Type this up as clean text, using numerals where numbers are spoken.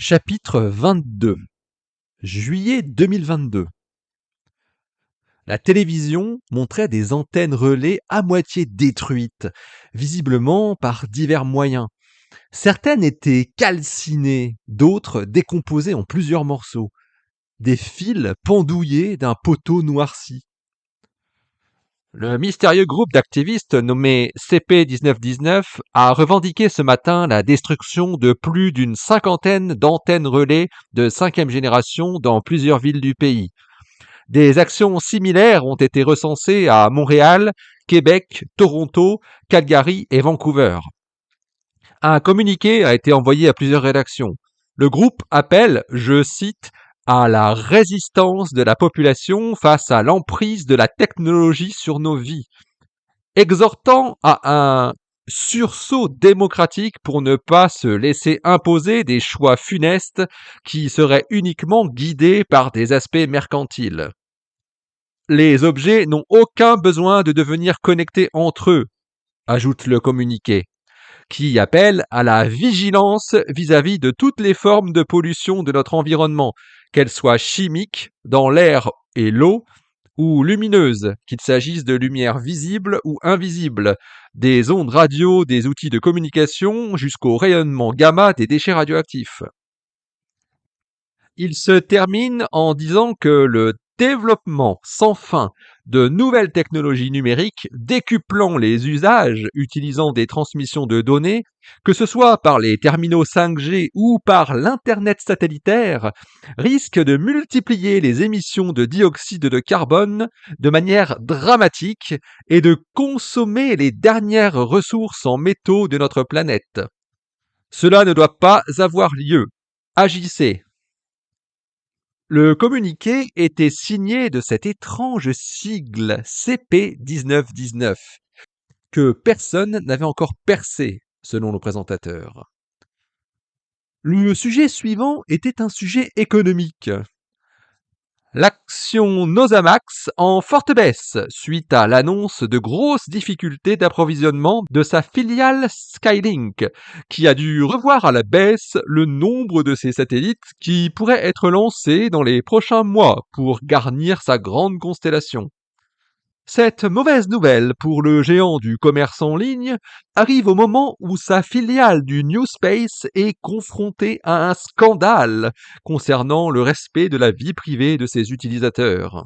Chapitre 22. Juillet 2022. La télévision montrait des antennes relais à moitié détruites, visiblement par divers moyens. Certaines étaient calcinées, d'autres décomposées en plusieurs morceaux. Des fils pendouillés d'un poteau noirci. Le mystérieux groupe d'activistes nommé CP1919 a revendiqué ce matin la destruction de plus d'une cinquantaine d'antennes relais de 5e génération dans plusieurs villes du pays. Des actions similaires ont été recensées à Montréal, Québec, Toronto, Calgary et Vancouver. Un communiqué a été envoyé à plusieurs rédactions. Le groupe appelle, je cite, à la résistance de la population face à l'emprise de la technologie sur nos vies, exhortant à un sursaut démocratique pour ne pas se laisser imposer des choix funestes qui seraient uniquement guidés par des aspects mercantiles. Les objets n'ont aucun besoin de devenir connectés entre eux, ajoute le communiqué, qui appelle à la vigilance vis-à-vis de toutes les formes de pollution de notre environnement, qu'elles soient chimiques, dans l'air et l'eau, ou lumineuses, qu'il s'agisse de lumière visible ou invisible, des ondes radio, des outils de communication, jusqu'au rayonnement gamma des déchets radioactifs. Il se termine en disant que le développement sans fin de nouvelles technologies numériques décuplant les usages utilisant des transmissions de données, que ce soit par les terminaux 5G ou par l'Internet satellitaire, risque de multiplier les émissions de dioxyde de carbone de manière dramatique et de consommer les dernières ressources en métaux de notre planète. Cela ne doit pas avoir lieu. Agissez. Le communiqué était signé de cet étrange sigle CP1919 que personne n'avait encore percé, selon le présentateur. Le sujet suivant était un sujet économique. L'action Nosamax en forte baisse suite à l'annonce de grosses difficultés d'approvisionnement de sa filiale Skylink, qui a dû revoir à la baisse le nombre de ses satellites qui pourraient être lancés dans les prochains mois pour garnir sa grande constellation. Cette mauvaise nouvelle pour le géant du commerce en ligne arrive au moment où sa filiale du New Space est confrontée à un scandale concernant le respect de la vie privée de ses utilisateurs.